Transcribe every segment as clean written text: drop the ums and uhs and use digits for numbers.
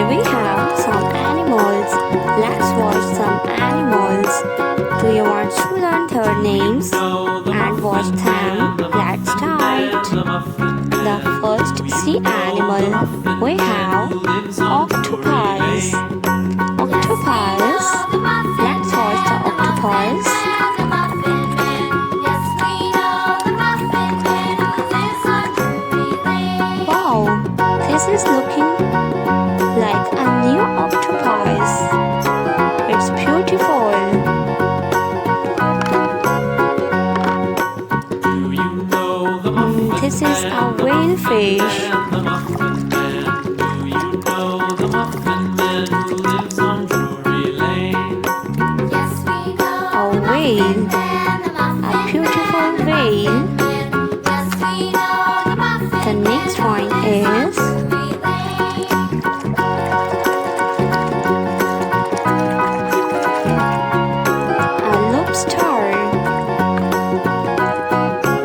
Here we have some animals. Let's watch some animals. Do you want to learn their names and watch them? Let's start. The first sea animal we have octopus. Octopus. Let's watch the octopus. Wow, this is looking like a new octopus. It's beautiful. This is a whale fish. A whale. A beautiful whale. The next one is a lobster.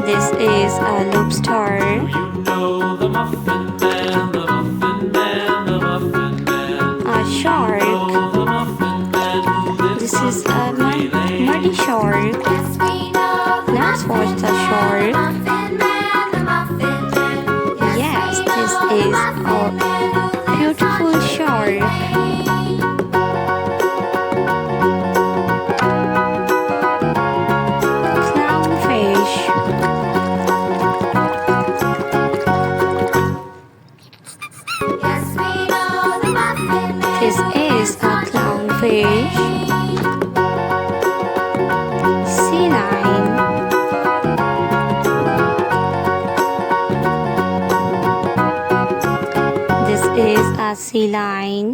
This is a lobster. A shark. This is a muddy shark. Let's watch the shark. Yes, this is a beautiful shark. Clownfish. This is a clownfish. Sea lion. This is a sea lion.